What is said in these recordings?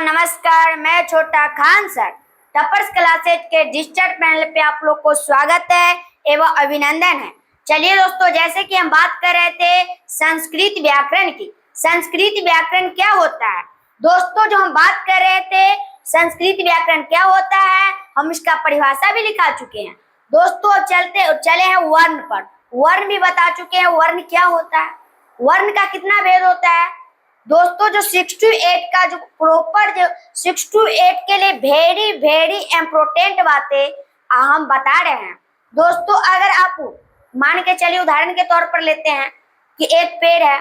नमस्कार, मैं छोटा खान सर टपर्स क्लासेज के डिजिटल पैनल पे आप लोग को स्वागत है एवं अभिनंदन है। चलिए दोस्तों, जैसे कि हम बात कर रहे थे संस्कृत व्याकरण की। संस्कृत व्याकरण क्या होता है दोस्तों? जो हम बात कर रहे थे संस्कृत व्याकरण क्या होता है, हम इसका परिभाषा भी लिखा चुके हैं दोस्तों। चले हैं वर्ण पर। वर्ण भी बता चुके हैं, वर्ण क्या होता है, वर्ण का कितना भेद होता है दोस्तों। जो 6 to 8 का जो प्रॉपर जो 6 to 8 के लिए वेरी इम्पोर्टेंट बातें हम बता रहे हैं दोस्तों। अगर आप मान के चलिए, उदाहरण के तौर पर लेते हैं कि एक पेड़ है,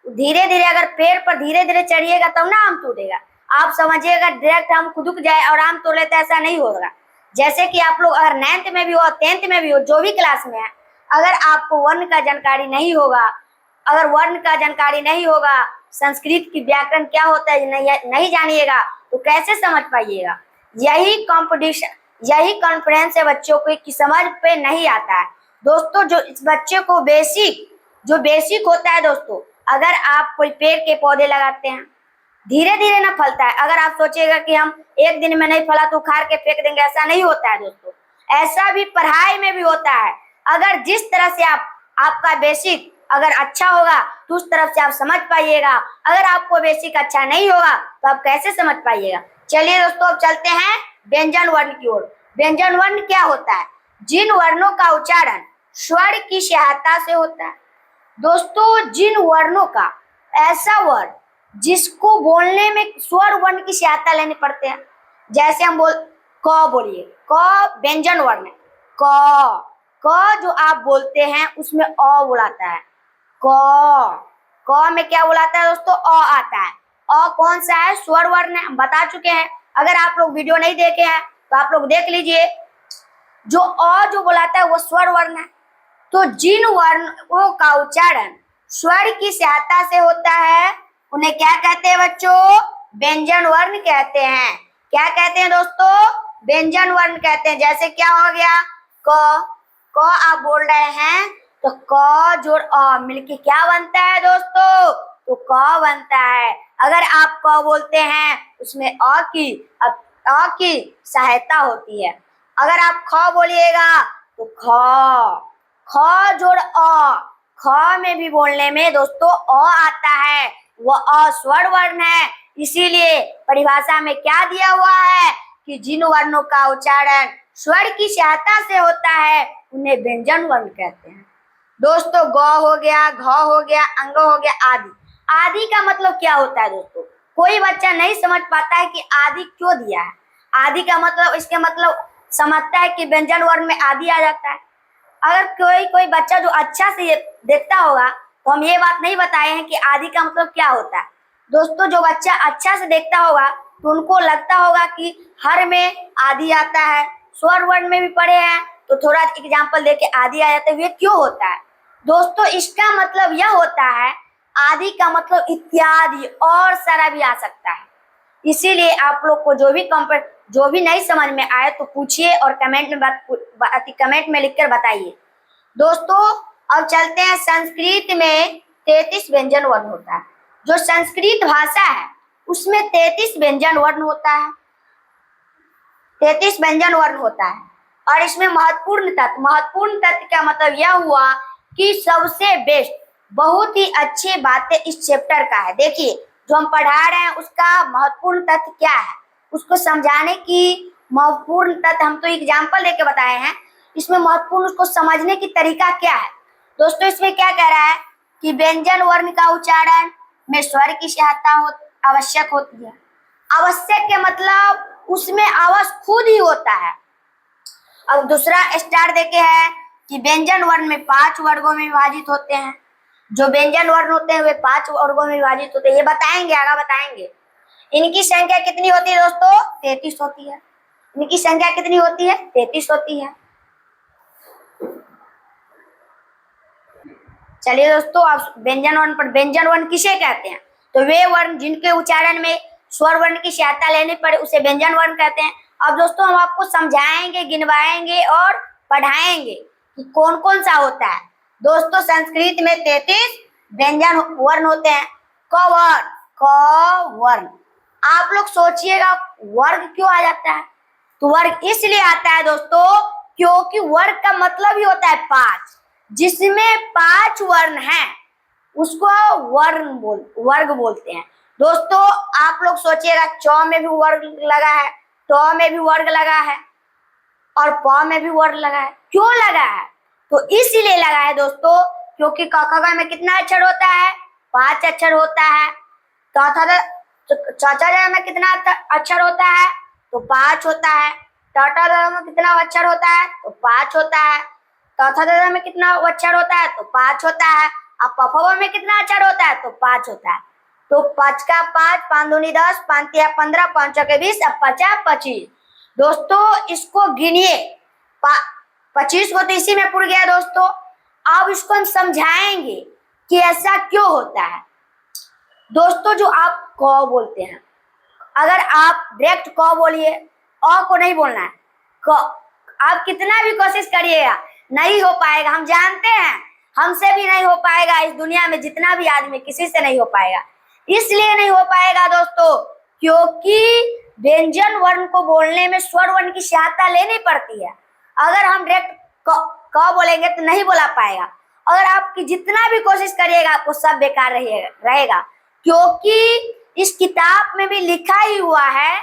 धीरे धीरे अगर पेड़ पर धीरे धीरे चढ़िएगा तब ना आम तोड़ेगा। आप समझिएगा डायरेक्ट हम खुदक जाए और आम तोड़ लेते, ऐसा नहीं होगा। जैसे कि आप लोग अगर 9th में भी हो, 10th में भी हो, जो भी क्लास में है, अगर आपको वर्ण का जानकारी नहीं होगा, अगर वर्ण का जानकारी नहीं होगा, संस्कृत की व्याकरण क्या होता है नहीं जानिएगा तो कैसे समझ पाइएगा। यही कंपटीशन, यही कॉन्फ्रेंस है बच्चों को की समझ पे नहीं आता है दोस्तों। जो इस बच्चे को बेसिक होता है दोस्तों, अगर आप कोई पेड़ के पौधे लगाते हैं, धीरे धीरे ना फलता है। अगर आप सोचिएगा कि हम एक दिन में नहीं फला तो उखाड़ के फेंक देंगे, ऐसा नहीं होता है दोस्तों। ऐसा भी पढ़ाई में भी होता है। अगर जिस तरह से आपका बेसिक अगर अच्छा होगा तो उस तरफ से आप समझ पाइएगा। अगर आपको बेसिक अच्छा नहीं होगा तो आप कैसे समझ पाइएगा। चलिए दोस्तों, अब चलते हैं व्यंजन वर्ण की ओर। व्यंजन वर्ण क्या होता है? जिन वर्णों का उच्चारण स्वर की सहायता से होता है दोस्तों। जिन वर्णों का, ऐसा वर्ण जिसको बोलने में स्वर वर्ण की सहायता लेनी पड़ते हैं। जैसे हम क बोलिए, क व्यंजन वर्ण है। क जो आप बोलते हैं उसमें अ बुलाता है। क में क्या बुलाता है दोस्तों? अ आता है। अ कौन सा है? स्वर वर्ण है, हम बता चुके हैं। अगर आप लोग वीडियो नहीं देखे हैं तो आप लोग देख लीजिए। जो अ जो बुलाता है वो स्वर वर्ण है। तो जिन वर्णों का उच्चारण स्वर की सहायता से होता है उन्हें क्या कहते हैं बच्चों? व्यंजन वर्ण कहते हैं। क्या कहते हैं दोस्तों? व्यंजन वर्ण कहते हैं। जैसे क्या हो गया, क आप बोल रहे हैं तो क जोड़ अ मिलके क्या बनता है दोस्तों? तो क बनता है। अगर आप क बोलते हैं उसमें अ की सहायता होती है। अगर आप ख बोलिएगा तो ख जोड़ अ, ख में भी बोलने में दोस्तों अ आता है। वह अ स्वर वर्ण है। इसीलिए परिभाषा में क्या दिया हुआ है कि जिन वर्णों का उच्चारण स्वर की सहायता से होता है उन्हें व्यंजन वर्ण कहते हैं दोस्तों। ग हो गया, घ हो गया, अंग हो गया, आदि। आदि का मतलब क्या होता है दोस्तों? कोई बच्चा नहीं समझ पाता है कि आदि क्यों दिया है। आदि का मतलब, इसके मतलब समझता है कि व्यंजन वर्ण में आदि आ जाता है। अगर कोई बच्चा जो अच्छा से देखता होगा तो हम ये बात नहीं बताए हैं कि आदि का मतलब क्या होता है दोस्तों। जो बच्चा अच्छा से देखता होगा तो उनको लगता होगा कि हर में आदि आता है। स्वर वर्ण में भी पढ़े हैं तो थोड़ा एग्जाम्पल देके आदि आ जाता है। ये क्यों होता है दोस्तों? इसका मतलब यह होता है, आदि का मतलब इत्यादि और सारा भी आ सकता है। इसीलिए आप लोग को जो भी नहीं समझ में आए तो पूछिए और कमेंट में लिखकर बताइए दोस्तों। अब चलते हैं, संस्कृत में 33 व्यंजन वर्ण होता है। जो संस्कृत भाषा है उसमें 33 व्यंजन वर्ण होता है। 33 व्यंजन वर्ण होता है। और इसमें महत्वपूर्ण तथ्य का मतलब यह हुआ कि सबसे बेस्ट, बहुत ही अच्छी बातें इस चैप्टर का है। देखिए, जो हम पढ़ा रहे हैं उसका महत्वपूर्ण तथ्य क्या है, उसको समझाने की महत्वपूर्ण तथ्य हम तो एग्जाम्पल देके बताए हैं। इसमें महत्वपूर्ण उसको समझने की तरीका क्या है दोस्तों? इसमें क्या कह रहा है कि व्यंजन वर्ण का उच्चारण में स्वर की सहायता आवश्यक होती है। आवश्यक के मतलब उसमें आवाज खुद ही होता है। अब दूसरा स्टार देखे है कि व्यंजन वर्ण में 5 वर्गों में विभाजित होते हैं। जो व्यंजन वर्ण होते हैं वे 5 वर्गों में विभाजित होते हैं। ये बताएंगे, आगे बताएंगे। इनकी संख्या कितनी होती है दोस्तों? 33 होती है। इनकी संख्या कितनी होती है? 33 होती है। चलिए दोस्तों, आप व्यंजन वर्ण पर, व्यंजन वर्ण किसे कहते हैं? तो वे वर्ण जिनके उच्चारण में स्वर वर्ण की सहायता लेनी पड़े उसे व्यंजन वर्ण कहते हैं। अब दोस्तों हम आपको समझाएंगे, गिनवाएंगे और पढ़ाएंगे कि कौन कौन सा होता है दोस्तों। संस्कृत में 33 व्यंजन वर्ण होते हैं। क वर्ण, आप लोग सोचिएगा वर्ग क्यों आ जाता है? तो वर्ग इसलिए आता है दोस्तों क्योंकि वर्ग का मतलब ही होता है 5, जिसमें 5 वर्ण हैं उसको वर्ग बोलते हैं। दोस्तों आप लोग सोचिएगा च में भी वर्ग लगा है, ट में भी वर्ग लगा है और प में भी वर्ग लगा है। क्यों लगा है? तो इसीलिए लगा है दोस्तों क्योंकि क ख ग में कितना अक्षर होता है? 5 अक्षर होता है। चौथा में कितना अक्षर होता है? तो 5 होता है। टाटा में कितना अक्षर होता है? तो 5 होता है। चौथा में कितना अक्षर होता है? तो 5 होता है। अब पफवा में कितना अक्षर होता है? तो 5 होता है। तो 5 का 5, 5 दूनी 10, 5 तिया 15, 5 चौके 20, अब 50 25। दोस्तों इसको गिनिए, 25 को तो इसी में पुर गया दोस्तों। अब इसको हम समझाएंगे कि ऐसा क्यों होता है। दोस्तों जो आप क बोलते हैं, अगर आप डायरेक्ट क बोलिए, अ को नहीं बोलना है। क आप कितना भी कोशिश करिएगा नहीं हो पाएगा, हम जानते हैं हमसे भी नहीं हो पाएगा, इस दुनिया में जितना भी आदमी किसी से नहीं हो पाएगा। इसलिए नहीं हो पाएगा दोस्तों क्योंकि व्यंजन वर्ण को बोलने में स्वर वर्ण की सहायता लेनी पड़ती है। अगर हम डायरेक्ट क बोलेंगे तो नहीं बोला पाएगा। अगर आपकी जितना भी कोशिश करिएगा आपको सब बेकार रहेगा क्योंकि इस किताब में भी लिखा ही हुआ है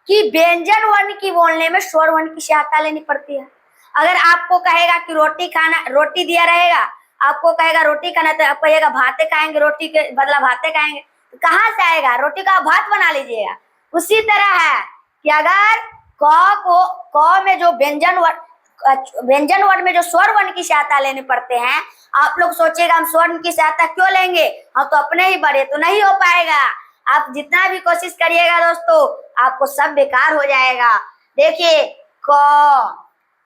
कि व्यंजन वर्ण की बोलने में स्वर वर्ण की सहायता लेनी पड़ती है। अगर आपको कहेगा कि रोटी खाना, रोटी दिया रहेगा, आपको कहेगा रोटी खाना, तो आप कहिएगा भाते खाएंगे, रोटी के बदला भाते खाएंगे, तो कहाँ से आएगा? रोटी का भात बना लीजिएगा। उसी तरह है कि अगर क में जो व्यंजन वर्ण में जो स्वर वर्ण की सहायता लेनी पड़ते हैं, आप लोग सोचिएगा हम स्वर की सहायता क्यों लेंगे, हम तो अपने ही बड़े, तो नहीं हो पाएगा। आप जितना भी कोशिश करिएगा दोस्तों आपको सब बेकार हो जाएगा। देखिए क,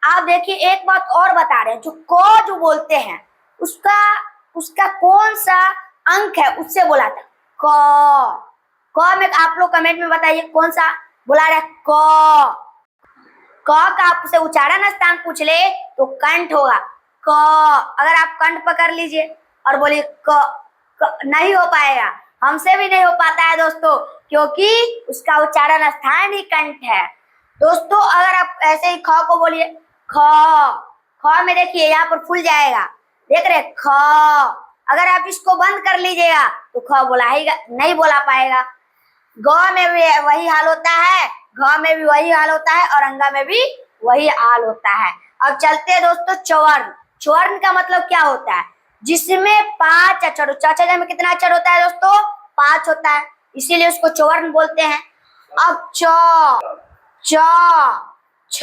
आप देखिए एक बात और बता रहे हैं, जो क जो बोलते हैं उसका कौन सा अंक है उससे बोला था क में। आप लोग कमेंट में बताइए कौन सा बोला रहा है। क का आपसे उच्चारण स्थान पूछ ले तो कंठ होगा क। अगर आप कंठ पकड़ लीजिए और बोलिए क, नहीं हो पाएगा, हमसे भी नहीं हो पाता है दोस्तों क्योंकि उसका उच्चारण स्थान ही कंठ है। दोस्तों अगर आप ऐसे ही ख को बोलिए, ख में देखिए यहाँ पर फूल जाएगा, देख रहे ख। अगर आप इसको बंद कर लीजिएगा तो ख बोला ही नहीं बोला पाएगा। ग में भी वही हाल होता है, घ में भी वही हाल होता है और अंगा में भी वही हाल होता है। अब चलते हैं दोस्तों चवर्ण। चवर्ण का मतलब क्या होता है? जिसमें 5 अक्षर, चौथा में कितना अक्षर होता है दोस्तों? 5 होता है, इसीलिए उसको चवर्ण बोलते हैं। अब च, छ, ज,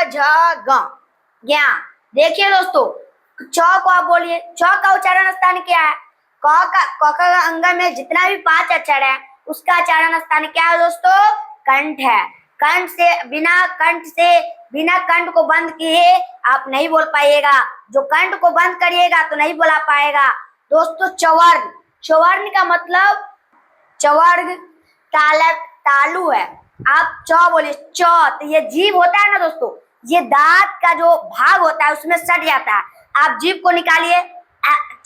झ, ग, ज्ञा। देखिए दोस्तों च को आप बोलिए, च का उच्चारण स्थान क्या है? क का अंग में जितना भी 5 अक्षर है उसका उच्चारण स्थान क्या है दोस्तों? कंठ है। बिना कंठ को बंद किए आप नहीं बोल पाइएगा, जो कंठ को बंद करिएगा तो नहीं बोला पाएगा। दोस्तों चवर्ण, चवर्ण का मतलब चवर्ग तालु है। आप च बोलिए, च तो ये जीभ होता है ना दोस्तों, ये दांत का जो भाग होता है उसमें सट जाता है। आप जीभ को निकालिए,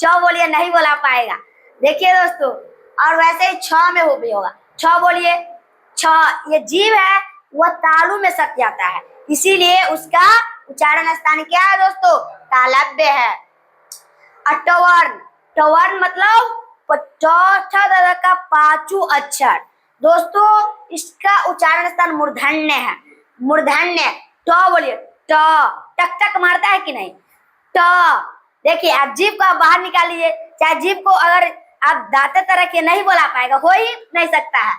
च बोलिए, नहीं बोला पाएगा। देखिए दोस्तों, और वैसे ही छ में हो भी होगा, छ बोलिए, छ ये जीभ है वह तालु में सट जाता है, इसीलिए उसका उच्चारण स्थान क्या है दोस्तों? तालव्य है। अटवर्ण, टवर्ण मतलब चौथा दादा का 5वां अक्षर। दोस्तों इसका उच्चारण स्थान मूर्धन्य है। मूर्धन्य ट बोलिए, ट टक टक मारता है कि नहीं? ट। देखिए आप जीभ को बाहर निकाल लीजिए, चाहे जीभ को अगर आप दांते तरह के नहीं बोला पाएगा, हो ही नहीं सकता है।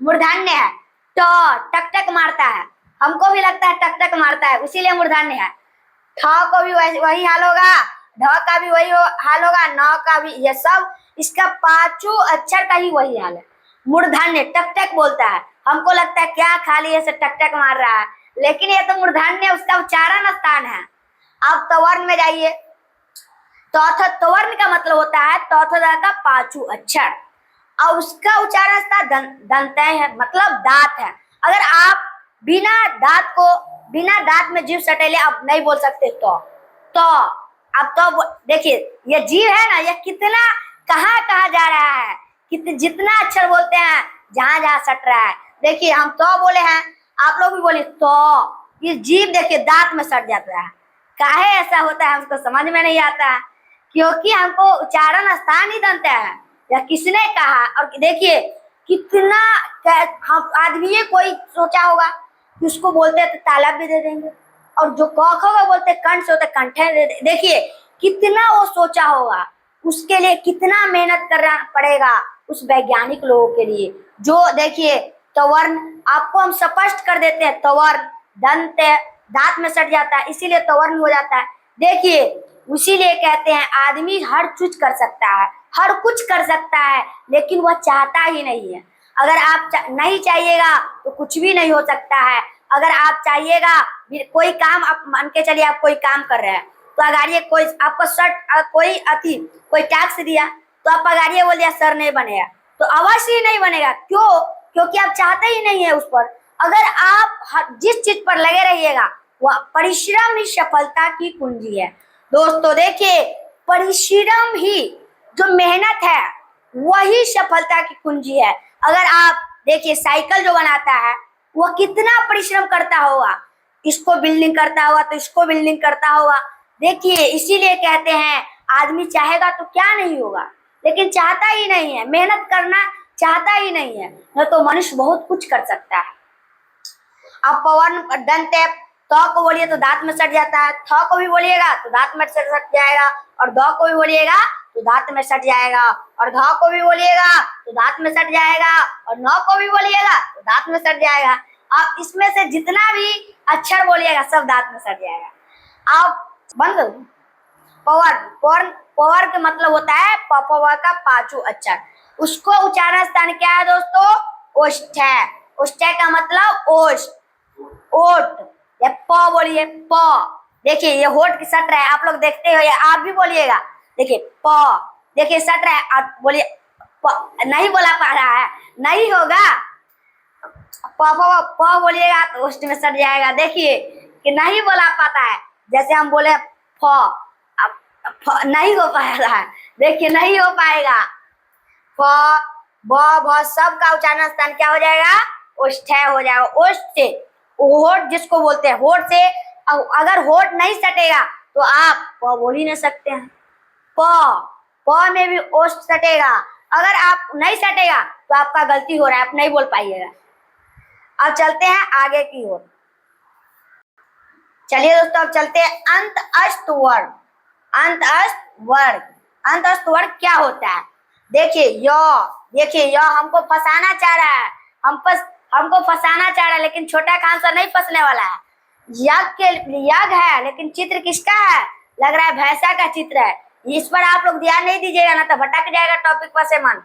मूर्धन्य है, ट टक टक मारता है, हमको भी लगता है टक टक मारता है, इसीलिए मूर्धन्य है। ठ को भी वही हाल होगा, ढ का भी वही हाल होगा, न का भी, ये सब इसका 5वां अक्षर का ही वही हाल है। मूर्धन्य टक टक बोलता है, हमको लगता है क्या खाली ऐसे टक टक मार रहा है, लेकिन ये तो मूर्धन्य उसका उच्चारण स्थान है। अब तवर्ण में जाइए, तवर्ण का मतलब होता है तौथा का 5वां अक्षर, और उसका उच्चारण स्थान दंतय है, मतलब दांत है। अगर आप बिना दांत में जीभ सटेले आप नहीं बोल सकते तो अब तो देखिए ये जीभ है ना, ये कितना कहाँ जा रहा है, जितना अक्षर बोलते हैं जहां जहां सट रहा है। देखिए हम तो बोले हैं, आप लोग भी बोले तो, ये जीभ देखिए दांत में सट जाता है। काहे ऐसा होता है हमको समझ में नहीं आता है, क्योंकि हमको उच्चारण स्थान ही बनता है, या किसने कहा। और देखिए कितना हम आदमी कोई सोचा होगा कि उसको बोलते हैं तो ताला भी दे देंगे, और जो क ख को बोलते कंठ से होता है कंठे दे देंगे। देखिए कितना वो सोचा होगा, उसके लिए कितना मेहनत करना पड़ेगा उस वैज्ञानिक लोगों के लिए। जो देखिए त्वर्ण आपको हम स्पष्ट कर देते हैं, त्वर्ण दंत दांत में सट जाता है इसीलिए त्वर्ण हो जाता है। देखिए इसीलिए कहते हैं आदमी हर कुछ कर सकता है, हर कुछ कर सकता है, लेकिन वह चाहता ही नहीं है। अगर आप नहीं चाहिएगा तो कुछ भी नहीं हो सकता है। अगर आप चाहिएगा कोई काम, आप मान के चलिए आप कोई काम कर रहे हैं, तो अगाड़िए कोई आपको कोई टैक्स दिया, तो आप अगाड़िए बोल दिया सर नहीं बनेगा, तो अवश्य ही नहीं बनेगा। क्यों? क्योंकि आप चाहते ही नहीं है उस पर। अगर आप जिस चीज पर लगे रहिएगा, वह परिश्रम ही सफलता की कुंजी है। दोस्तों देखिए परिश्रम ही, जो मेहनत है वही सफलता की कुंजी है। अगर आप देखिए साइकिल जो बनाता है वो कितना परिश्रम करता होगा, इसको बिल्डिंग करता होगा तो इसको बिल्डिंग करता होगा। देखिए इसीलिए कहते हैं आदमी चाहेगा तो क्या नहीं होगा, लेकिन चाहता ही नहीं है, मेहनत करना चाहता ही नहीं है, न तो मनुष्य बहुत कुछ कर सकता है। अब पवन दंत है, तो को बोलिए तो दांत में सट जाता है, थ को भी बोलिएगा तो दांत में सट जाएगा, और द को भी बोलिएगा तो दांत में सट जाएगा, और ध को भी बोलिएगा तो दांत में सट जाएगा, और न को भी बोलिएगा तो दांत में सट जाएगा। आप इसमें से जितना भी अक्षर बोलिएगा सब दांत में सट जाएगा। आप बंद पवर पवर पवर का मतलब होता है पवर का पांचों अक्षर, उसको उच्चारण स्थान क्या है दोस्तों? ओष्ठ है। ओष्ठ का मतलब ओष्ठ, ओट या प बोलिए प। देखिए ये होठ की सट रहा है, आप लोग देखते हो, आप भी बोलिएगा। देखिए प, देखिए सट रहा है, आप बोलिए नहीं बोला पा रहा है, नहीं होगा। प बोलिएगा तो ओष्ठ में सट जाएगा। देखिए कि नहीं बोला पाता है, जैसे हम बोले फ, अब नहीं हो पा रहा है, देखिए नहीं हो पाएगा। फ ब सब का उच्चारण स्थान क्या हो जाएगा? ओष्ठ हो जाएगा। ओष्ठ से होठ जिसको बोलते हैं, होठ से अगर होठ नहीं सटेगा तो आप प बोल ही नहीं सकते हैं। प में भी ओष्ठ सटेगा, अगर आप नहीं सटेगा तो आपका गलती हो रहा है, आप नहीं बोल पाइएगा। अब चलते हैं आगे की ओर। चलिए दोस्तों अब चलते हैं अंत अस्त वर्ग। अंत अस्त वर्ग, अंत अस्त वर्ग क्या होता है? देखिए य हमको फंसाना चाह रहा है, हमको फंसाना चाह रहा है, लेकिन छोटा कान सा नहीं फंसने वाला है। यज्ञ है, लेकिन चित्र किसका है? लग रहा है भैंसा का चित्र है। इस पर आप लोग ध्यान नहीं दीजिएगा ना तो भटक जाएगा टॉपिक पर से मन।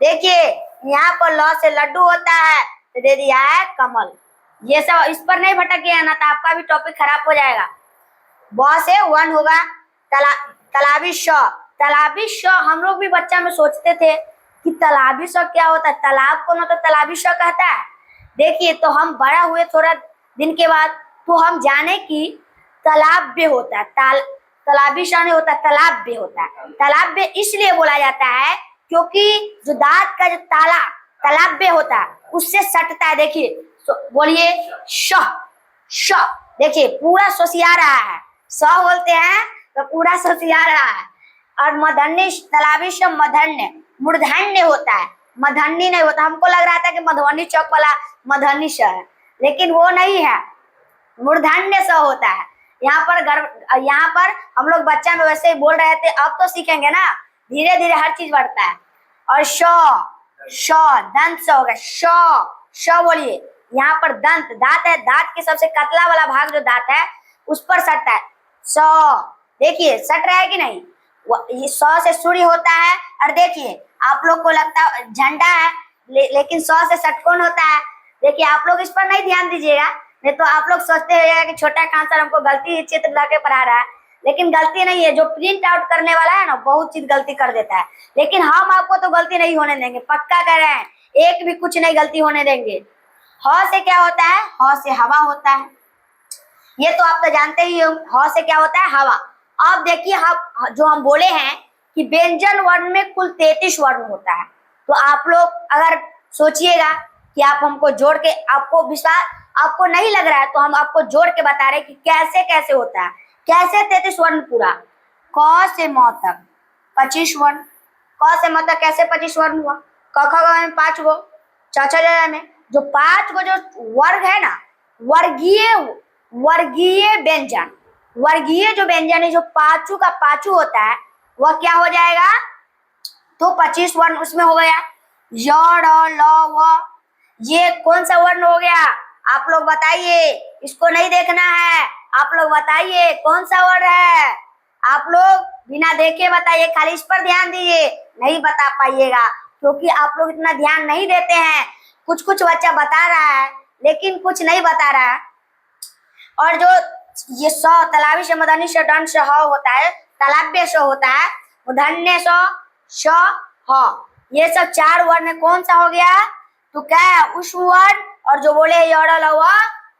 देखिए यहाँ पर ल से लड्डू होता है तो दे दिया है कमल। ये सब इस पर नहीं भटकिएगा ना तो आपका भी टॉपिक खराब हो जाएगा। ब से वन होगा, तालाबी श। तालाबी श हम लोग भी बच्चा में सोचते थे कि तालाबी श क्या होता है, तालाब को ना तो तालाबी श कहता है। देखिए तो हम बड़ा हुए थोड़ा दिन के बाद तो हम जाने कि तालाब भी होता है, तालाबी श नहीं होता, तालाब भी होता है। तालाब भी इसलिए बोला जाता है क्योंकि जो दांत का जो तालाब भी होता है उससे सटता है। देखिए बोलिए श, श देखिए पूरा सोसिया रहा है, स बोलते हैं तो पूरा सोसिया रहा है। और मधन्य, तालाबी श मधन्य, मूर्धन्य होता है, मधन्य नहीं होता। हमको लग रहा था कि मधुबनी चौक वाला मधन्य श है, लेकिन वो नहीं है, मूर्धन्य स होता है। यहाँ पर हम लोग बच्चा में वैसे ही बोल रहे थे, अब तो सीखेंगे ना, धीरे धीरे हर चीज बढ़ता है। और श दंत स होगा, श बोलिए। यहाँ पर दांत है, दांत के सबसे कतला वाला भाग जो दांत है उस पर सटता है। स देखिए सट रहा है कि नहीं? ये स से सूर्य होता है। और देखिए आप लोग को लगता है झंडा है, लेकिन स से षटकोण होता है। देखिए आप लोग इस पर नहीं ध्यान दीजिएगा, नहीं तो आप लोग सोचते होगा कि छोटा खान सर हमको गलती चित्र ला के पढ़ा रहा है, लेकिन गलती नहीं है। जो प्रिंट आउट करने वाला है ना बहुत चीज गलती कर देता है, लेकिन हम आपको तो गलती नहीं होने देंगे, पक्का कह रहे हैं, एक भी कुछ नहीं गलती होने देंगे। ह से क्या होता है? ह से हवा होता है, ये तो आप तो जानते ही हो। ह से क्या होता है? हवा। अब देखिए हम बोले हैं कि व्यंजन वर्ण में कुल 33 वर्ण होता है, तो आप लोग अगर सोचिएगा कि आप हमको जोड़ के, आपको विश्वास, आपको नहीं लग रहा है तो हम आपको जोड़ के बता रहे हैं कि कैसे कैसे होता है, कैसे 33 वर्ण पूरा। क से म तक 25 वर्ण, क से म तक कैसे 25 वर्ण हुआ? क ख ग में 5 गो, च छ ज झ में जो 5 गो जो वर्ग है ना, वर्गीय वर्गीय व्यंजन, वर्गीय जो व्यंजन है, जो पांचू का पांचू होता है, वह क्या हो जाएगा? तो 25 वर्ण उसमें हो गया। य र ल व, ये कौन सा वर्ण हो गया? आप लोग बताइए, इसको नहीं देखना है, आप लोग बताइए कौन सा वर्ण है? आप लोग बिना देखे बताइए, खाली इस पर ध्यान दीजिए, नहीं बता पाइएगा क्योंकि आप लोग इतना ध्यान नहीं देते हैं। कुछ कुछ बच्चा बता रहा है लेकिन कुछ नहीं बता रहा है। और जो ये स तालाबी से मदनी से दंड से ह होता है, तालाब्य स होता है, मूर्धन्य स ह, ये सब 4 वर्ण कौन सा हो गया? तो क्या है? उष्म वर्ण, और जो बोले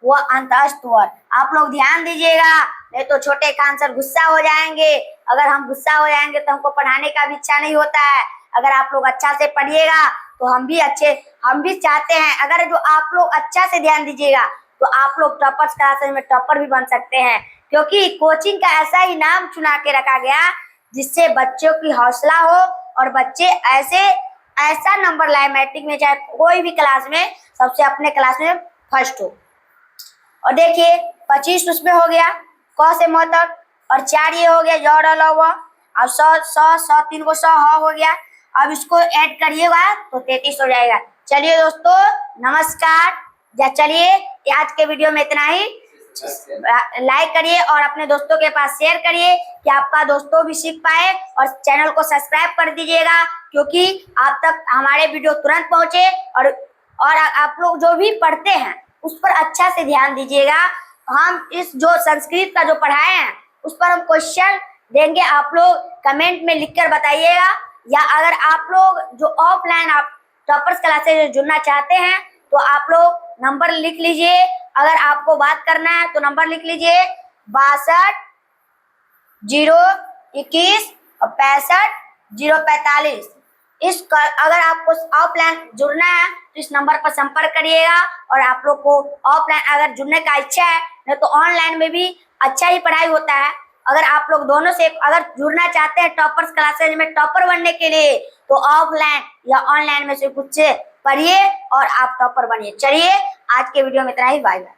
वो अंतस्थ वर्ण। आप लोग ध्यान दीजिएगा, नहीं तो छोटे खान सर गुस्सा हो जाएंगे। अगर हम गुस्सा हो जाएंगे तो हमको पढ़ाने का भी इच्छा नहीं होता है। अगर आप लोग अच्छा से पढ़िएगा तो हम भी चाहते हैं, अगर जो आप लोग अच्छा से ध्यान दीजिएगा तो आप लोग टॉपर्स क्लासेस में टॉपर भी बन सकते हैं, क्योंकि कोचिंग का ऐसा ही नाम चुना के रखा गया जिससे बच्चों की हौसला हो और बच्चे ऐसा नंबर लाए मैट्रिक में, चाहे कोई भी क्लास में, सबसे अपने क्लास में फर्स्ट हो। और देखिए 25 उसमें हो गया क से म तक, और 4 ये हो गया य र ल व, अब 100 3 को 100 ह हो गया। अब इसको ऐड करिएगा तो 33 हो जाएगा। चलिए दोस्तों, नमस्कार। चलिए आज के वीडियो में इतना ही। लाइक करिए और अपने दोस्तों के पास शेयर करिए कि आपका दोस्तों भी सीख पाए, और चैनल को सब्सक्राइब कर दीजिएगा क्योंकि आप तक हमारे वीडियो तुरंत पहुंचे। और आप लोग जो भी पढ़ते हैं उस पर अच्छा से ध्यान दीजिएगा। हम इस जो संस्कृत का जो पढ़ाए हैं उस पर हम क्वेश्चन देंगे, आप लोग कमेंट में लिखकर बताइएगा। या अगर आप लोग जो ऑफलाइन आप टॉपर्स क्लासेस से जुड़ना चाहते हैं तो आप लोग नंबर लिख लीजिए। अगर आपको बात करना है तो नंबर लिख लीजिए 62 021 और 65 045। अगर आपको ऑफलाइन जुड़ना है तो इस नंबर पर संपर्क करिएगा। और आप लोग को ऑफलाइन अगर जुड़ने का इच्छा है, नहीं तो ऑनलाइन में भी अच्छा ही पढ़ाई होता है। अगर आप लोग दोनों से अगर जुड़ना चाहते हैं टॉपर्स क्लासेज में टॉपर बनने के लिए, तो ऑफलाइन या ऑनलाइन में से कुछ पढ़िए और आप टॉपर बनिए। चलिए आज के वीडियो में इतना ही, बाय बाय।